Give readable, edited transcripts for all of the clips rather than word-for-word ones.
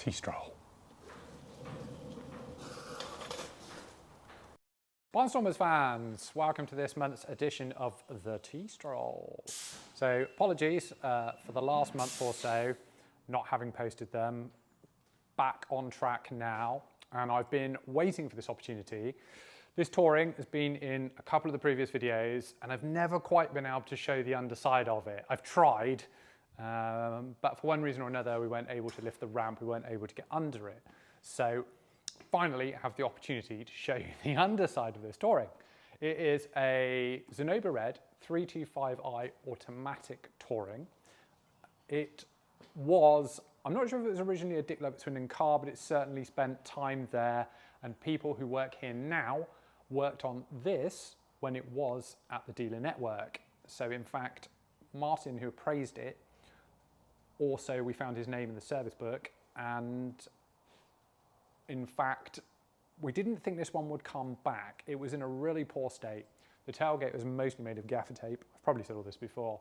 T-stroll. Bahnstormers fans, welcome to this month's edition of the T-stroll. So apologies for the last month or so not having posted them. Back on track now, and I've been waiting for this opportunity. This touring has been in a couple of the previous videos and I've never quite been able to show the underside of it. I've tried, but for one reason or another we weren't able to lift the ramp, we weren't able to get under it. So finally I have the opportunity to show you the underside of this touring. It is a Zenobia Red 325i automatic touring. It was, I'm not sure if it was originally a Dick Lovett Swindon car, but it certainly spent time there, and people who work here now worked on this when it was at the dealer network. So in fact, Martin, who appraised it, also we found his name in the service book, and in fact, we didn't think this one would come back. It was in a really poor state. The tailgate was mostly made of gaffer tape. I've probably said all this before.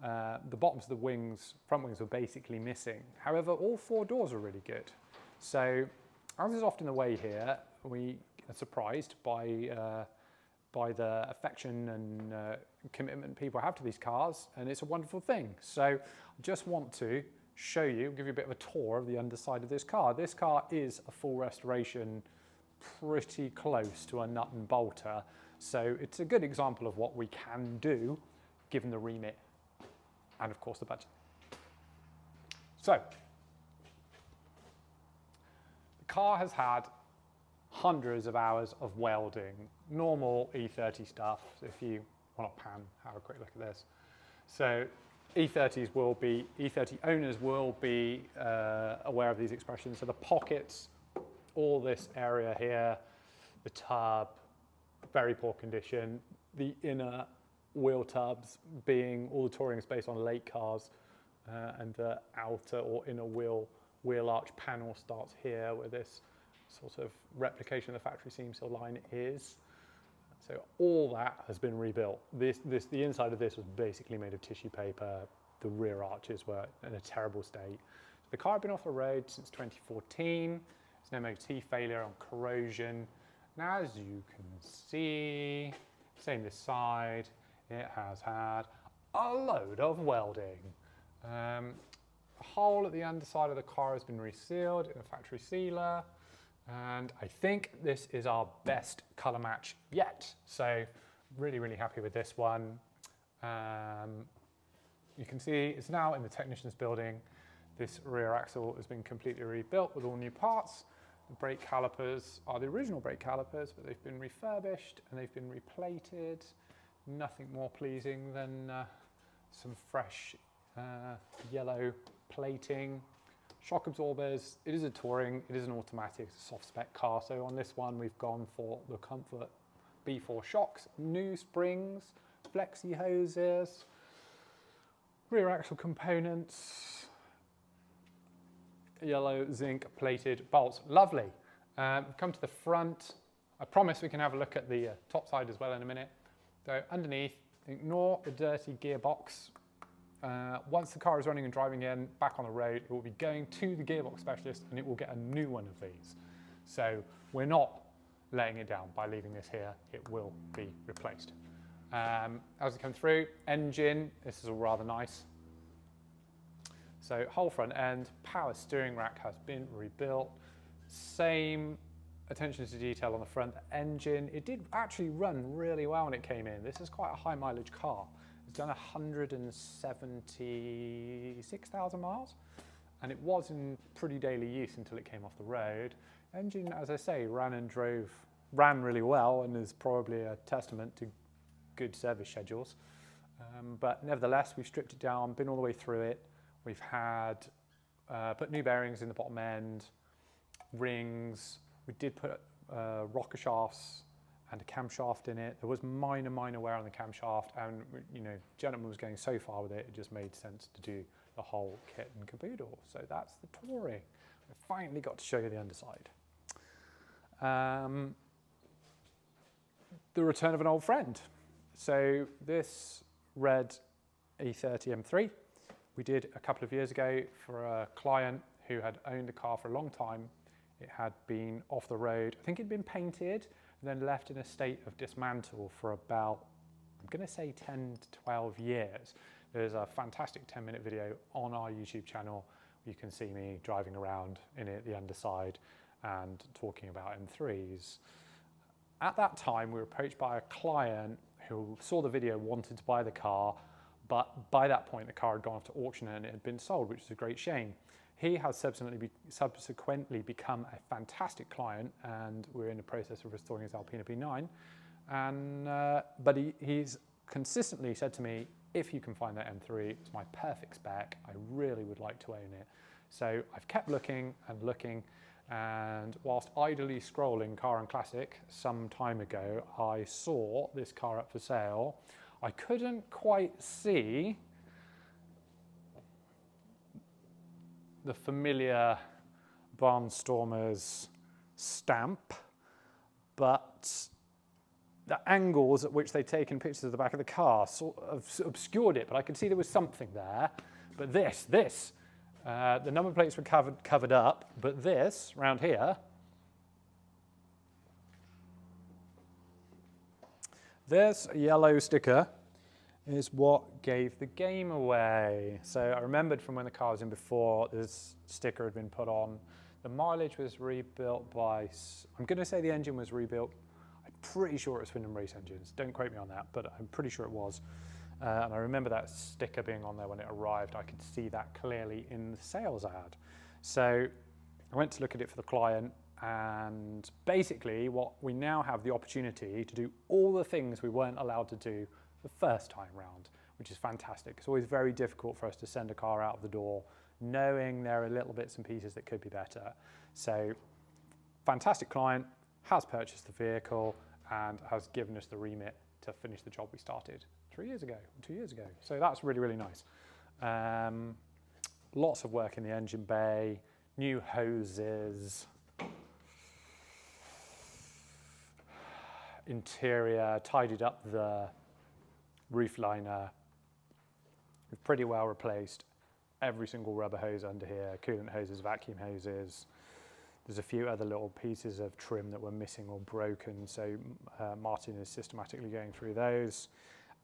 The bottoms of the wings, front wings were basically missing. However, all four doors were really good. So, as is often the way here, we are surprised by the affection and commitment people have to these cars, and it's a wonderful thing. So, I just want to show you, give you a bit of a tour of the underside of this car. This car is a full restoration, pretty close to a nut and bolter. So, it's a good example of what we can do, given the remit and of course the budget. So, the car has had hundreds of hours of welding, normal E30 stuff. So if you want to pan, have a quick look at this. So E30 owners will be aware of these expressions. So the pockets, all this area here, the tub, very poor condition, the inner wheel tubs being all the touring is based on late cars, and the outer or inner wheel arch panel starts here where this sort of replication of the factory seam seal line is. So all that has been rebuilt. The inside of this was basically made of tissue paper. The rear arches were in a terrible state. The car had been off the road since 2014. It's an MOT failure on corrosion. Now, as you can see, same this side, it has had a load of welding. The hole at the underside of the car has been resealed in a factory sealer, and I think this is our best colour match yet. So really, really happy with this one. You can see it's now in the technician's building. This rear axle has been completely rebuilt with all new parts. The brake calipers are the original brake calipers, but they've been refurbished and they've been replated. Nothing more pleasing than some fresh yellow plating. Shock absorbers, it is a touring, it is an automatic, it's a soft spec car. So on this one we've gone for the Comfort B4 shocks, new springs, flexi hoses, rear axle components, yellow zinc plated bolts. Lovely. Come to the front. I promise we can have a look at the top side as well in a minute. So underneath, ignore the dirty gearbox. Once the car is running and driving in, back on the road, it will be going to the gearbox specialist and it will get a new one of these. So we're not laying it down by leaving this here, it will be replaced. As we come through, engine, this is all rather nice. So whole front end, power steering rack has been rebuilt. Same attention to detail on the front engine. It did actually run really well when it came in. This is quite a high mileage car. It's done 176,000 miles, and it was in pretty daily use until it came off the road. Engine, as I say, ran really well, and is probably a testament to good service schedules. But nevertheless, we've stripped it down, been all the way through it. We've had put new bearings in the bottom end, rings. We did put rocker shafts and a camshaft in it. There was minor wear on the camshaft, and gentleman was going so far with it, it just made sense to do the whole kit and caboodle. So that's the touring. I finally got to show you the underside. The return of an old friend. So this red E30 M3, we did a couple of years ago for a client who had owned the car for a long time. It had been off the road. I think it'd been painted and then left in a state of dismantle for about, I'm going to say 10 to 12 years. There's a fantastic 10-minute video on our YouTube channel. You can see me driving around in it, the Underside, and talking about M3s. At that time, we were approached by a client who saw the video, wanted to buy the car, but by that point, the car had gone off to auction and it had been sold, which is a great shame. He has subsequently become a fantastic client, and we're in the process of restoring his Alpina B9. But he's consistently said to me, if you can find that M3, it's my perfect spec. I really would like to own it. So I've kept looking and looking, and whilst idly scrolling Car and Classic some time ago, I saw this car up for sale. I couldn't quite see the familiar Bahnstormers stamp, but the angles at which they'd taken pictures of the back of the car sort of obscured it, but I could see there was something there. But the number plates were covered up, but this, round here, this yellow sticker is what gave the game away. So I remembered from when the car was in before, this sticker had been put on. The mileage was rebuilt by, I'm going to say the engine was rebuilt. I'm pretty sure it was Swindon Race engines. Don't quote me on that, but I'm pretty sure it was. And I remember that sticker being on there when it arrived. I could see that clearly in the sales ad. So I went to look at it for the client, and basically what we now have the opportunity to do all the things we weren't allowed to do the first time round, which is fantastic. It's always very difficult for us to send a car out of the door knowing there are little bits and pieces that could be better. So fantastic client, has purchased the vehicle and has given us the remit to finish the job we started 2 years ago. So that's really, really nice. Lots of work in the engine bay, new hoses, interior, tidied up the roof liner. We've pretty well replaced every single rubber hose under here, coolant hoses, vacuum hoses. There's a few other little pieces of trim that were missing or broken, so Martin is systematically going through those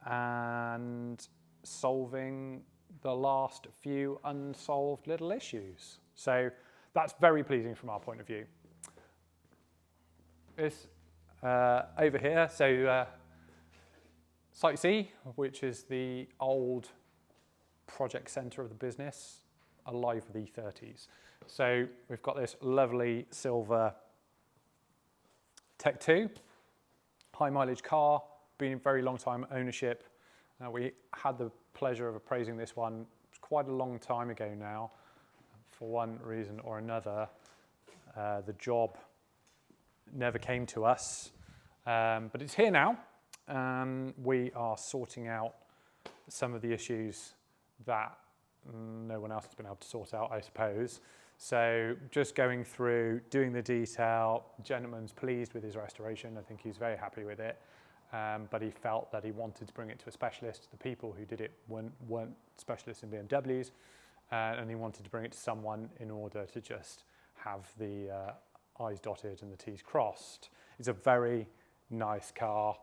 and solving the last few unsolved little issues. So that's very pleasing from our point of view. This over here, so Site C, which is the old project centre of the business, alive with E30s. So we've got this lovely silver Tech 2, high mileage car, been a very long time ownership. We had the pleasure of appraising this one quite a long time ago now. For one reason or another, the job never came to us, but it's here now. We are sorting out some of the issues that no one else has been able to sort out, I suppose. So just going through, doing the detail. Gentleman's pleased with his restoration. I think he's very happy with it. But he felt that he wanted to bring it to a specialist. The people who did it weren't specialists in BMWs, and he wanted to bring it to someone in order to just have the I's dotted and the T's crossed. It's a very nice car.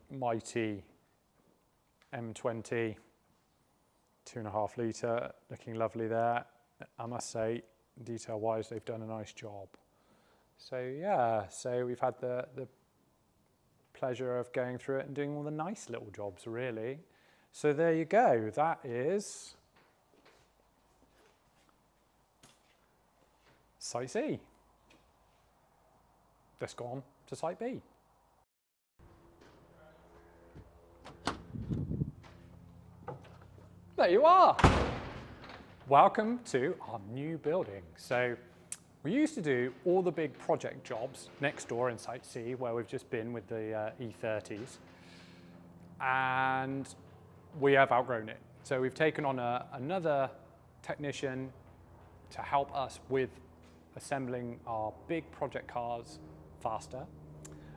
Mighty M20, 2.5 litre, looking lovely there. I must say, detail-wise, they've done a nice job. So yeah, so we've had the pleasure of going through it and doing all the nice little jobs, really. So there you go. That is Site C. Let's go on to Site B. There you are. Welcome to our new building. So we used to do all the big project jobs next door in Site C, where we've just been with the E30s, and we have outgrown it. So we've taken on another technician to help us with assembling our big project cars faster,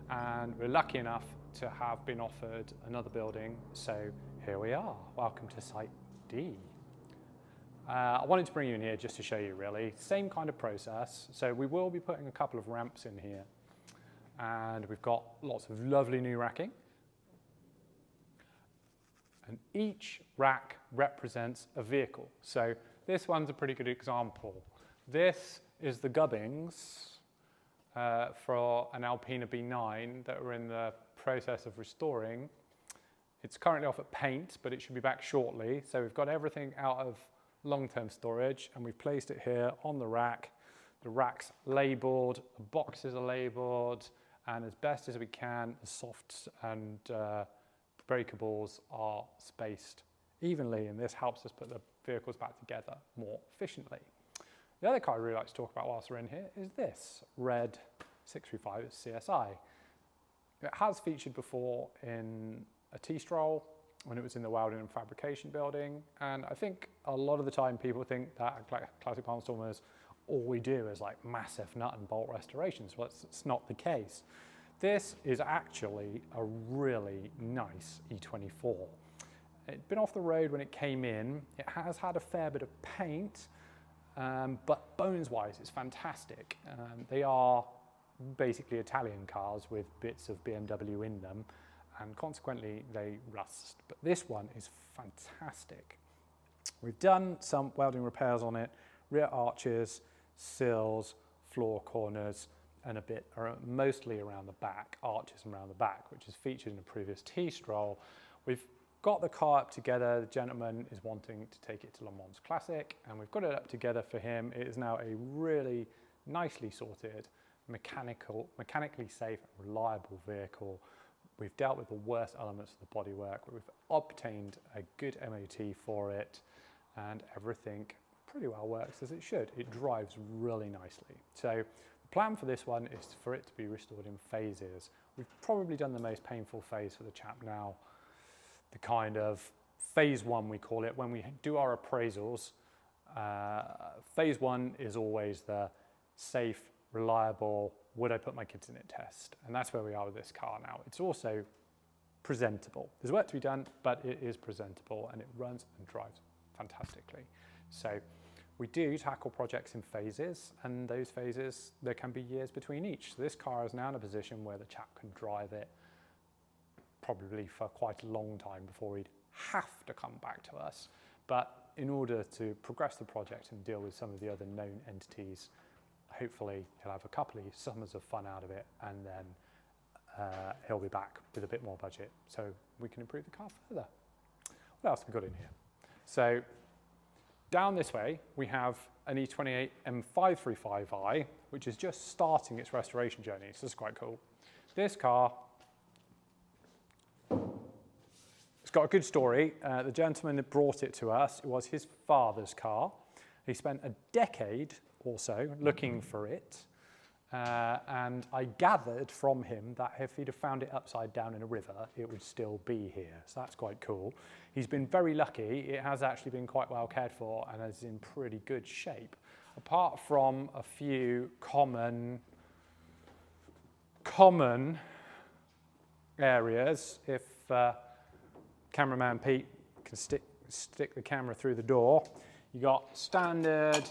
and we're lucky enough to have been offered another building, so here we are. Welcome to Site D. I wanted to bring you in here just to show you really. Same kind of process. So we will be putting a couple of ramps in here. And we've got lots of lovely new racking. And each rack represents a vehicle. So this one's a pretty good example. This is the gubbings for an Alpina B9 that we're in the process of restoring. It's currently off at paint, but it should be back shortly. So we've got everything out of long-term storage and we've placed it here on the rack. The rack's labelled, the boxes are labelled, and as best as we can, the softs and breakables are spaced evenly, and this helps us put the vehicles back together more efficiently. The other car I really like to talk about whilst we're in here is this red 635 CSI. It has featured before in a T-stroll when it was in the Welding and Fabrication building, and I think a lot of the time people think that at Classic Bahnstormers all we do is like massive nut and bolt restorations. Well, it's not the case. This is actually a really nice E24. It'd been off the road when it came in. It has had a fair bit of paint, but bones-wise, it's fantastic. They are basically Italian cars with bits of BMW in them, and consequently they rust. But this one is fantastic. We've done some welding repairs on it, rear arches, sills, floor corners, and a bit mostly around the back, arches around the back, which is featured in a previous T-stroll. We've got the car up together. The gentleman is wanting to take it to Le Mans Classic, and we've got it up together for him. It is now a really nicely sorted, mechanically safe and reliable vehicle. We've dealt with the worst elements of the bodywork. We've obtained a good MOT for it, and everything pretty well works as it should. It drives really nicely. So the plan for this one is for it to be restored in phases. We've probably done the most painful phase for the chap now. The kind of phase one, we call it, when we do our appraisals. Phase one is always the safe, reliable, would I put my kids in it test? And that's where we are with this car now. It's also presentable. There's work to be done, but it is presentable and it runs and drives fantastically. So we do tackle projects in phases, and those phases, there can be years between each. So this car is now in a position where the chap can drive it probably for quite a long time before he'd have to come back to us. But in order to progress the project and deal with some of the other known entities, hopefully he'll have a couple of summers of fun out of it, and then he'll be back with a bit more budget so we can improve the car further. What else have we got in here? So down this way, we have an E28 M5 which is just starting its restoration journey. So this is quite cool. This car, it's got a good story. The gentleman that brought it to us, it was his father's car. He spent a decade or so looking for it. And I gathered from him that if he'd have found it upside down in a river, it would still be here. So that's quite cool. He's been very lucky. It has actually been quite well cared for and is in pretty good shape. Apart from a few common areas, if cameraman Pete can stick the camera through the door, you got standard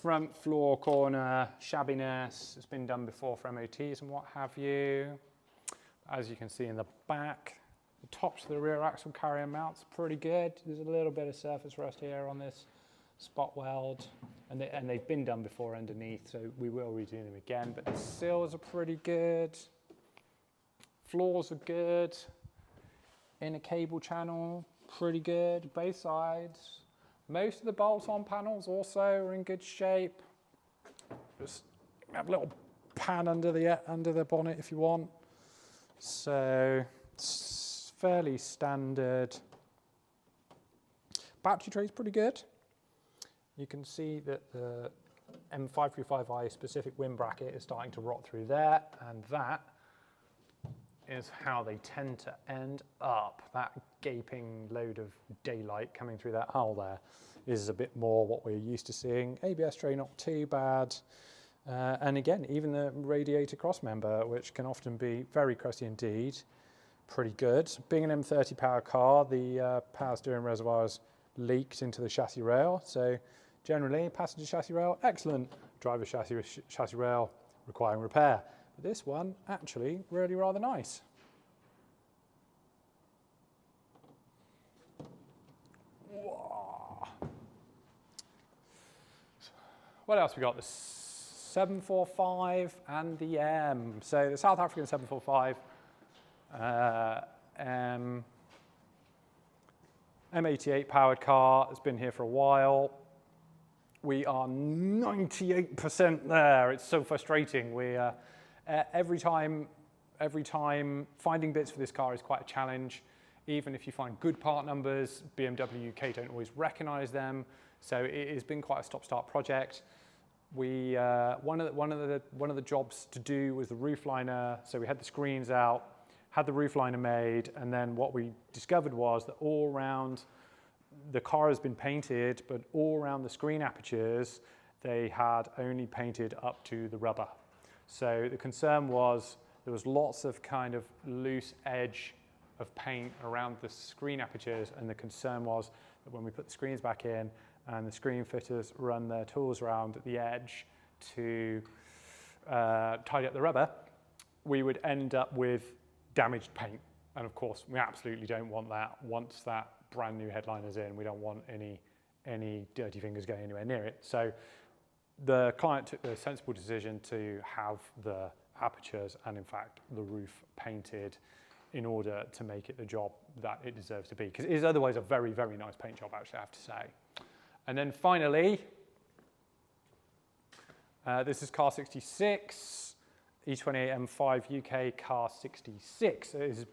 front floor corner shabbiness. It's been done before for MOTs and what have you. As you can see in the back, the tops of the rear axle carrier mounts are pretty good. There's a little bit of surface rust here on this spot weld, and they've been done before underneath, so we will redo them again. But the sills are pretty good. Floors are good. Inner cable channel, pretty good. Both sides. Most of the bolt-on panels also are in good shape. Just have a little pan under the bonnet if you want. So it's fairly standard. Battery tray is pretty good. You can see that the M535i specific wind bracket is starting to rot through there, and that is how they tend to end up. That gaping load of daylight coming through that hull there is a bit more what we're used to seeing. ABS tray not too bad. And again, even the radiator cross member, which can often be very crusty indeed, pretty good. Being an M30 power car, the power steering reservoir is leaked into the chassis rail. So generally, passenger chassis rail, excellent. Driver chassis rail, requiring repair. But this one, actually, really rather nice. Whoa. What else we got? The 745 and the M. So the South African 745, M88 powered car. It's been here for a while. We are 98% there. It's so frustrating. We every time finding bits for this car is quite a challenge. Even if you find good part numbers, BMW UK don't always recognise them. So it has been quite a stop-start project. We one of the jobs to do was the roof liner. So we had the screens out, had the roof liner made, and then what we discovered was that all around the car has been painted, but all around the screen apertures, they had only painted up to the rubber. So the concern was there was lots of kind of loose edge of paint around the screen apertures, and the concern was that when we put the screens back in and the screen fitters run their tools around the edge to tidy up the rubber, we would end up with damaged paint. And of course, we absolutely don't want that. Once that brand new headliner's in, we don't want any dirty fingers going anywhere near it. So the client took the sensible decision to have the apertures and in fact the roof painted in order to make it the job that it deserves to be, because it is otherwise a very, very nice paint job, actually, I have to say. And then finally, this is car 66, E28 M5 UK car 66. It is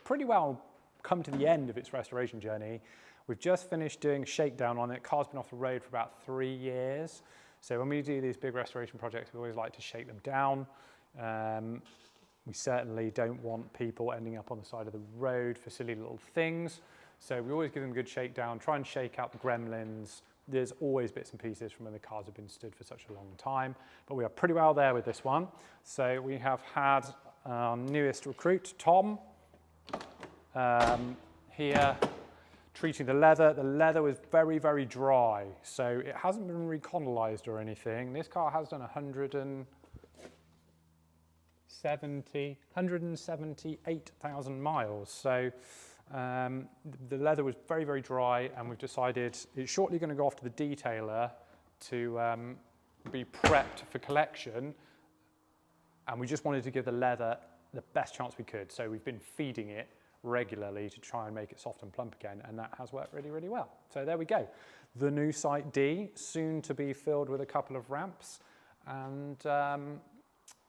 pretty well come to the end of its restoration journey. We've just finished doing a shakedown on it. Car's been off the road for about 3 years. So when we do these big restoration projects, we always like to shake them down. We certainly don't want people ending up on the side of the road for silly little things. So we always give them a good shakedown, try and shake out the gremlins. There's always bits and pieces from when the cars have been stood for such a long time, but we are pretty well there with this one. So we have had our newest recruit, Tom, here treating the leather. The leather was very, very dry, so it hasn't been reconolized or anything. This car has done 178,000 miles. So the leather was very, very dry, and we've decided it's shortly going to go off to the detailer to be prepped for collection. And we just wanted to give the leather the best chance we could. So we've been feeding it regularly to try and make it soft and plump again, and that has worked really, really well. So there we go. The new Site D, soon to be filled with a couple of ramps, and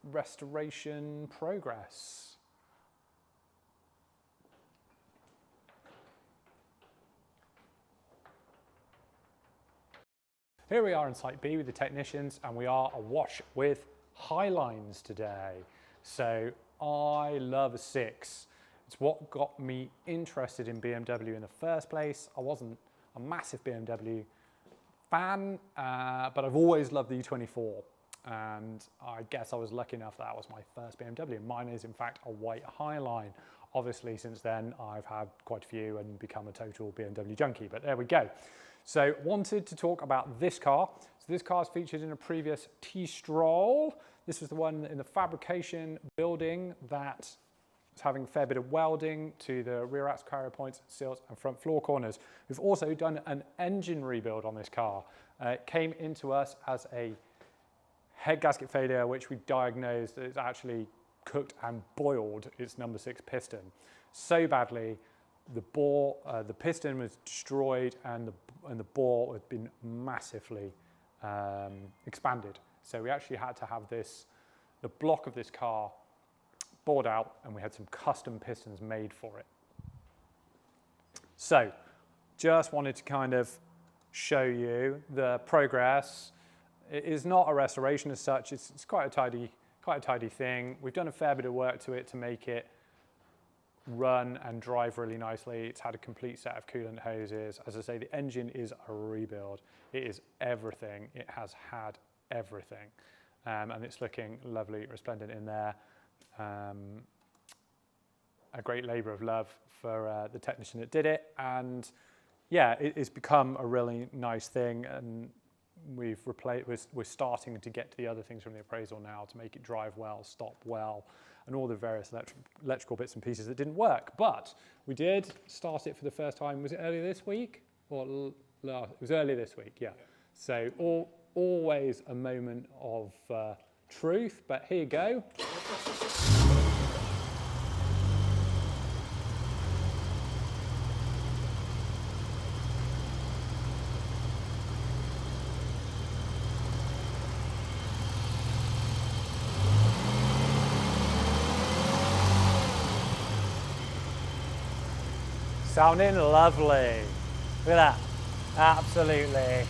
restoration progress. Here we are in Site B with the technicians, and we are awash with Highlines today. So I love a 6. It's what got me interested in BMW in the first place. I wasn't a massive BMW fan, but I've always loved the E24. And I guess I was lucky enough that was my first BMW. Mine is in fact a white Highline. Obviously since then I've had quite a few and become a total BMW junkie, but there we go. So wanted to talk about this car. So this car is featured in a previous T-Stroll. This was the one in the Fabrication building that was having a fair bit of welding to the rear axle carrier points, seals and front floor corners. We've also done an engine rebuild on this car. It came into us as a head gasket failure, which we diagnosed that it's actually cooked and boiled its number 6 piston so badly. The piston was destroyed, and the bore had been massively expanded. So we actually had to have the block of this car bored out, and we had some custom pistons made for it. So just wanted to kind of show you the progress. It is not a restoration as such. It's quite a tidy thing. We've done a fair bit of work to it to make it run and drive really nicely. It's had a complete set of coolant hoses. As I say, the engine is a rebuild. It is everything. It has had everything. And it's looking lovely, resplendent in there. A great labour of love for the technician that did it. And yeah, it's become a really nice thing, and we're starting to get to the other things from the appraisal now to make it drive well, stop well, and all the various electrical bits and pieces that didn't work. But we did start it for the first time. Was it earlier this week? Or it was earlier this week, yeah. So always a moment of truth, but here you go. Sounding lovely. Look at that. Absolutely.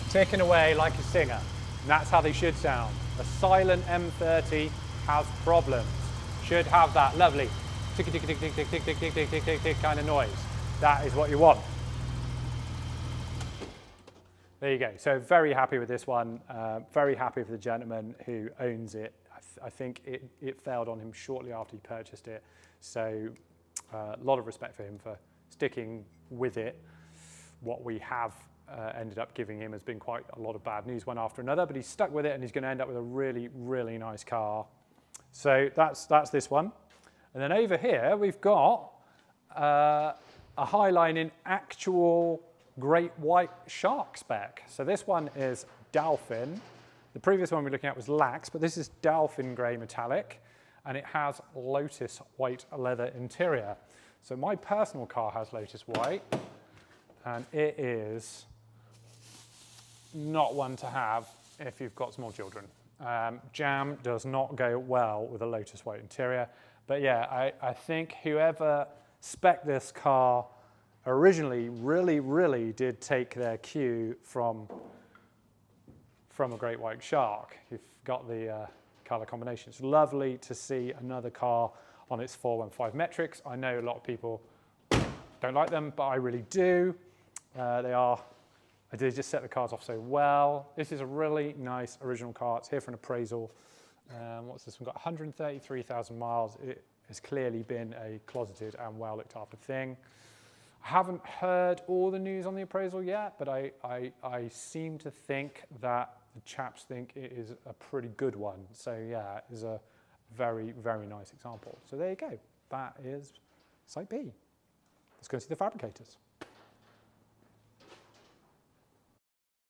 Ticking away like a singer. And that's how they should sound. A silent M30 has problems. Should have that lovely tick tick tick tick tick tick tick tick tick tick tick tick kind of noise. That is what you want. There you go. So very happy with this one. Very happy for the gentleman who owns it. I think it failed on him shortly after he purchased it. So a lot of respect for him for sticking with it. What we have ended up giving him has been quite a lot of bad news one after another, but he's stuck with it and he's going to end up with a really, really nice car. So that's this one. And then over here we've got a Highline in actual great white shark spec. So this one is Dolphin. The previous one we were looking at was Lax, but this is Dolphin grey metallic, and it has Lotus white leather interior. So my personal car has Lotus white, and it is not one to have if you've got small children. Jam does not go well with a Lotus white interior, but yeah, I think whoever spec'd this car originally really did take their cue from a great white shark. You've got the color combination. It's lovely to see another car on its 415 metrics. I know a lot of people don't like them, but I really do. They just set the cars off so well. This is a really nice original car. It's here for an appraisal. What's this one got? 133,000 miles. It has clearly been a closeted and well looked after thing. I haven't heard all the news on the appraisal yet, but I seem to think that the chaps think it is a pretty good one. So yeah, it is a very, very nice example. So there you go. That is Site B. Let's go see the fabricators.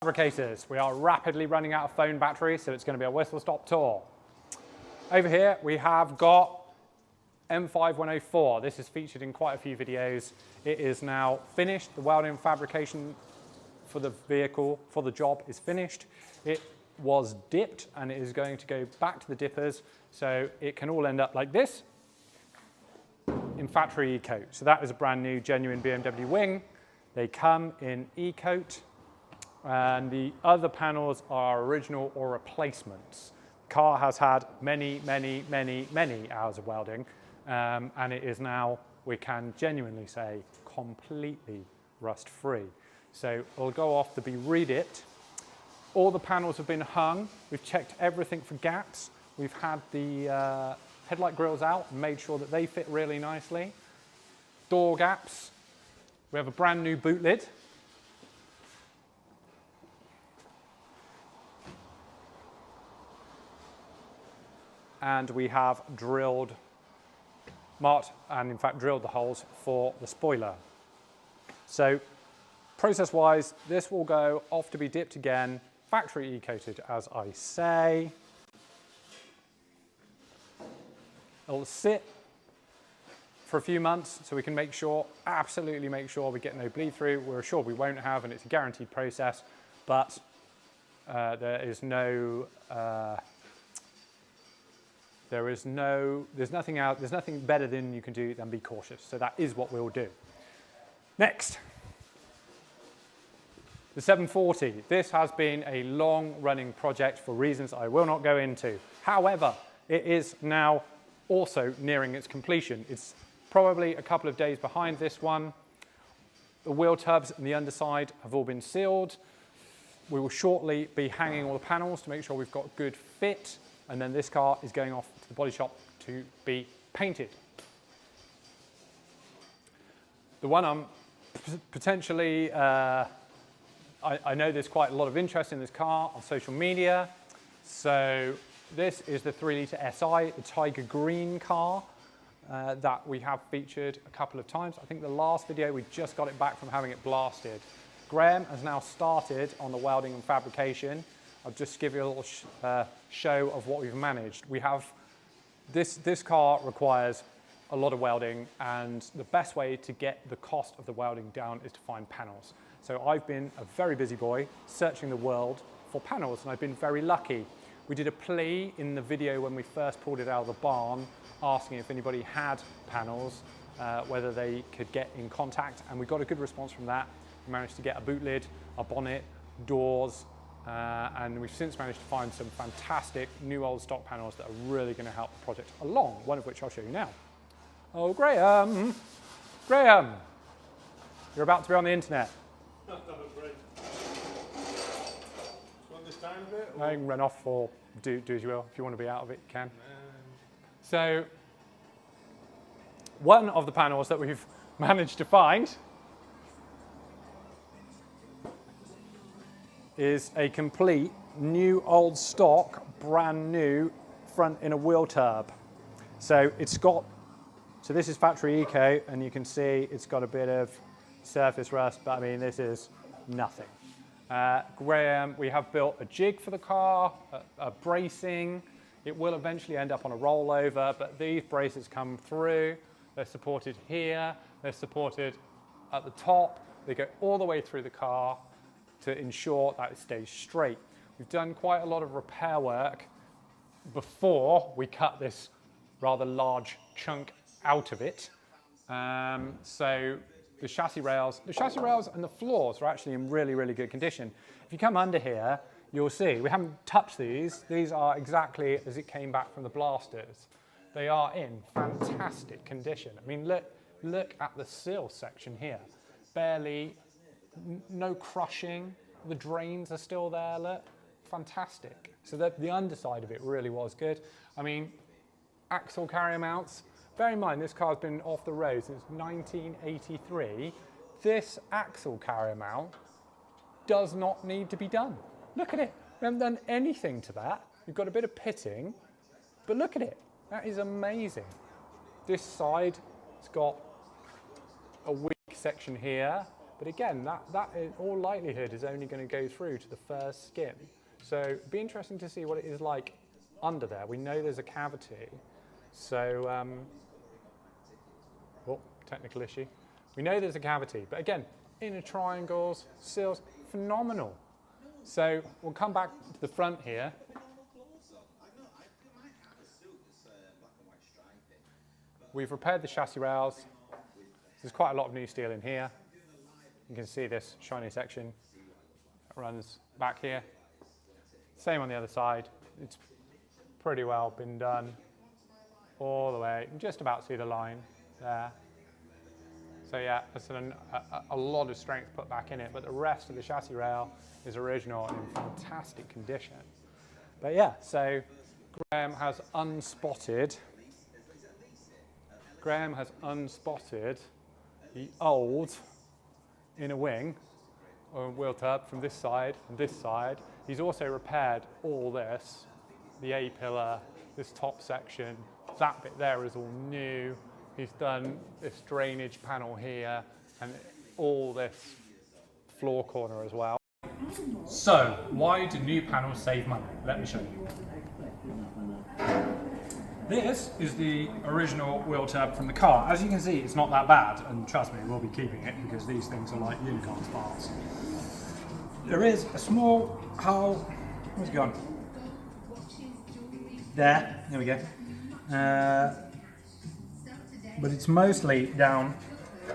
Fabricators, we are rapidly running out of phone battery, so it's going to be a whistle-stop tour. Over here, we have got M5 104. This is featured in quite a few videos. It is now finished. The welding and fabrication for the vehicle, for the job, is finished. It was dipped, and it is going to go back to the dippers, so it can all end up like this in factory E-coat. So that is a brand new, genuine BMW wing. They come in E-coat. And the other panels are original or replacements. The car has had many hours of welding, and it is now, we can genuinely say, completely rust-free. So it'll go off to be re-dipped. All the panels have been hung. We've checked everything for gaps. We've had the headlight grills out and made sure that they fit really nicely. Door gaps. We have a brand new boot lid. And we have marked and in fact drilled the holes for the spoiler. So process-wise, this will go off to be dipped again, factory E-coated as I say. It'll sit for a few months so we can absolutely make sure we get no bleed through. We're sure we won't have, and it's a guaranteed process, but there's nothing better than you can do than be cautious. So that is what we'll do. Next, the 740. This has been a long-running project for reasons I will not go into. However, it is now also nearing its completion. It's probably a couple of days behind this one. The wheel tubs and the underside have all been sealed. We will shortly be hanging all the panels to make sure we've got good fit. And then this car is going off to the body shop to be painted. The one I'm potentially, I know there's quite a lot of interest in this car on social media. So this is the 3-litre SI, the Taiga green car that we have featured a couple of times. I think the last video we just got it back from having it blasted. Graham has now started on the welding and fabrication. I'll just give you a little show of what we've managed. We have this car requires a lot of welding, and the best way to get the cost of the welding down is to find panels. So I've been a very busy boy searching the world for panels, and I've been very lucky. We did a plea in the video when we first pulled it out of the barn, asking if anybody had panels, whether they could get in contact, and we got a good response from that. We managed to get a boot lid, a bonnet, doors, and we've since managed to find some fantastic new old stock panels that are really going to help the project along, one of which I'll show you now. Oh, Graham! Graham! You're about to be on the internet. Great. Want this down a bit? No, you can run off or do as you will. If you want to be out of it, you can. So, one of the panels that we've managed to find is a complete new old stock, brand new front inner wheel turb. So so this is factory eco, and you can see it's got a bit of surface rust, but I mean, this is nothing. Graham, we have built a jig for the car, a bracing. It will eventually end up on a rollover, but these braces come through. They're supported here, they're supported at the top. They go all the way through the car to ensure that it stays straight. We've done quite a lot of repair work before we cut this rather large chunk out of it. So the chassis rails and the floors are actually in really, really good condition. If you come under here, you'll see we haven't touched these. These are exactly as it came back from the blasters. They are in fantastic condition. I mean, look at the sill section here. Barely, no crushing. The drains are still there, look. Fantastic. So the underside of it really was good. I mean, axle carrier mounts. Bear in mind, this car's been off the road since 1983. This axle carrier mount does not need to be done. Look at it. We haven't done anything to that. We've got a bit of pitting, but look at it. That is amazing. This side, it's got a weak section here, but again, that in all likelihood is only going to go through to the first skin. So it'd be interesting to see what it is like under there. We know there's a cavity, so technical issue. We know there's a cavity, but again, inner triangles, sills, phenomenal. So we'll come back to the front here. We've repaired the chassis rails. There's quite a lot of new steel in here. You can see this shiny section that runs back here. Same on the other side. It's pretty well been done all the way. You can just about see the line there. So yeah, there's a lot of strength put back in it, but the rest of the chassis rail is original and in fantastic condition. But yeah, so Graham has unspotted the old inner wing or wheel tub from this side and this side. He's also repaired all this, the A-pillar, this top section, that bit there is all new. He's done this drainage panel here and all this floor corner as well. So, why do new panels save money? Let me show you. This is the original wheel tab from the car. As you can see, it's not that bad, and trust me, we'll be keeping it because these things are like unicorn parts. There is a small hole. Where's it gone? There we go. But it's mostly down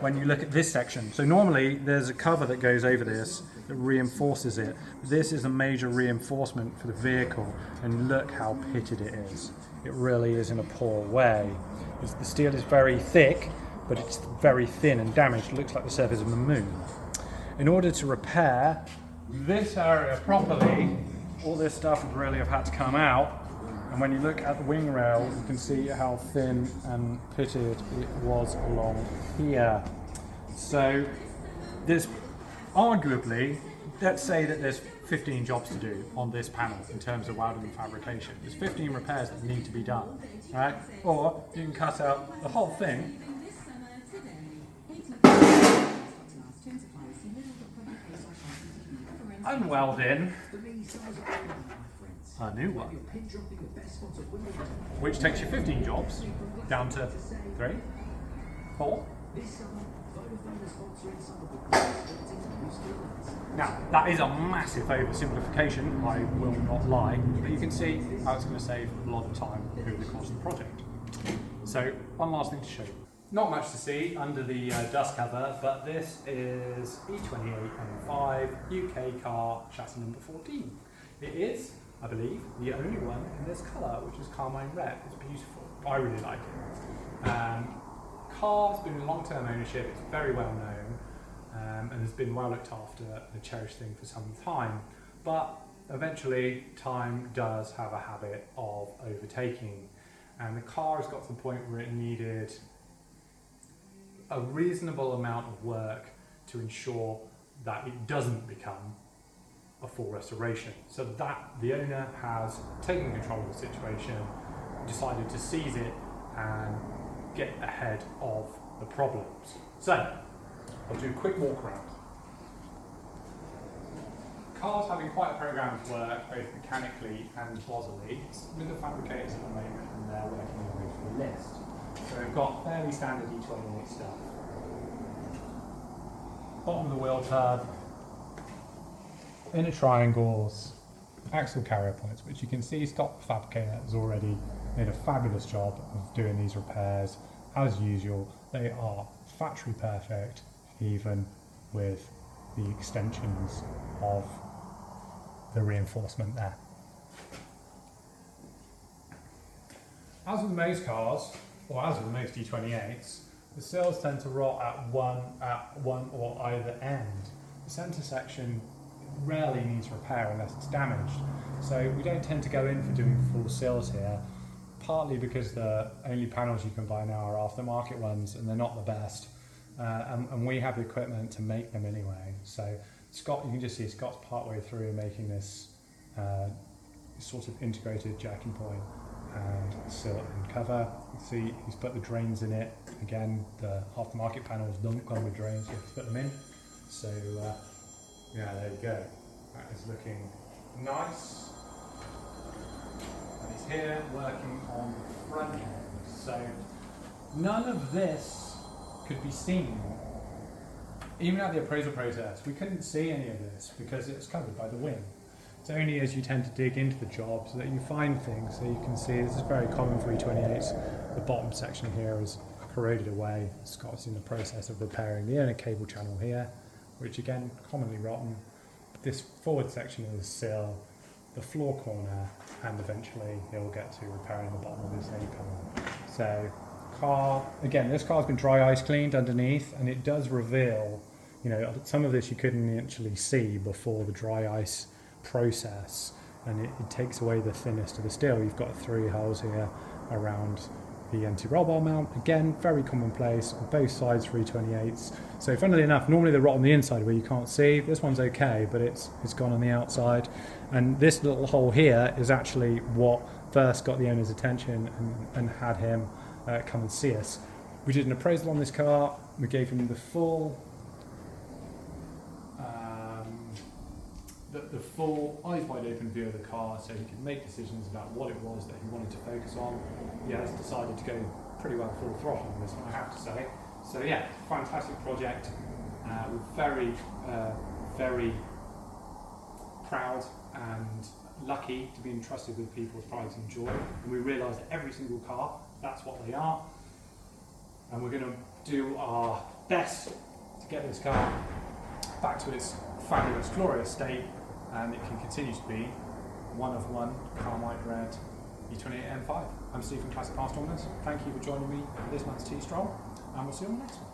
when you look at this section. So normally there's a cover that goes over this that reinforces it. This is a major reinforcement for the vehicle, and look how pitted it is. It really is in a poor way. The steel is very thick, but it's very thin and damaged. It looks like the surface of the moon. In order to repair this area properly, all this stuff would really have had to come out. And when you look at the wing rail, you can see how thin and pitted it was along here. So there's arguably, let's say that there's 15 jobs to do on this panel in terms of welding and fabrication. There's 15 repairs that need to be done, right? Or you can cut out the whole thing and weld in a new one, which takes your 15 jobs down to 3, 4. Now, that is a massive oversimplification, I will not lie, but you can see how it's going to save a lot of time over the course of the project. So, one last thing to show you. Not much to see under the dust cover, but this is E28 M5 UK car chassis number 14. It is, I believe, the only one in this colour, which is carmine red. It's beautiful. I really like it. Car's been in long-term ownership. It's very well known, and has been well looked after, a cherished thing for some time. But eventually, time does have a habit of overtaking, and the car has got to the point where it needed a reasonable amount of work to ensure that it doesn't become a full restoration. So that the owner has taken control of the situation, decided to seize it and get ahead of the problems. So I'll do a quick walk around. Car's having quite a programme of work, both mechanically and causally, with the fabricators at the moment, and they're working their way through the list. So we've got fairly standard E28 stuff. Bottom of the wheel tub, inner triangles, axle carrier points, which you can see Scott the fabricator has already made a fabulous job of doing these repairs. As usual, they are factory perfect, even with the extensions of the reinforcement there. As with most cars, or as with most E28s, the sills tend to rot at one or either end. The centre section rarely needs repair unless it's damaged, so we don't tend to go in for doing full sills here, partly because the only panels you can buy now are aftermarket ones and they're not the best, and we have the equipment to make them anyway. So Scott, you can just see Scott's partway through making this sort of integrated jacking point and sill and cover. You can see he's put the drains in it. Again, the aftermarket panels don't come with drains, you have to put them in. So yeah, there you go. That is looking nice. And he's here working on the front end. So none of this could be seen. Even at the appraisal process, we couldn't see any of this because it's covered by the wing. It's only as you tend to dig into the job so that you find things. So you can see this is very common for E28s. The bottom section here is corroded away. Scott's in the process of repairing the inner cable channel here, which again, commonly rotten. This forward section of the sill, the floor corner, and eventually he'll get to repairing the bottom of this A panel. So car, again, this car's been dry ice cleaned underneath, and it does reveal, you know, some of this you couldn't actually see before the dry ice process, and it takes away the thinnest of the steel. You've got 3 holes here around the anti-roll bar mount. Again, very commonplace on both sides for E28s. So funnily enough, normally they rot on the inside where you can't see. This one's okay, but it's gone on the outside. And this little hole here is actually what first got the owner's attention and had him come and see us. We did an appraisal on this car. We gave him the full eyes wide open view of the car, so he could make decisions about what it was that he wanted to focus on. He has decided to go pretty well full throttle on this one, I have to say. So yeah, fantastic project. We're very, very proud and lucky to be entrusted with people's pride and joy. And we realise that every single car, that's what they are. And we're going to do our best to get this car back to its fabulous, glorious state, and it can continue to be one of one carmine red E28 M5. I'm Steve from Classic Bahnstormers. Thank you for joining me for this month's T-Stroll, and we'll see you on the next one.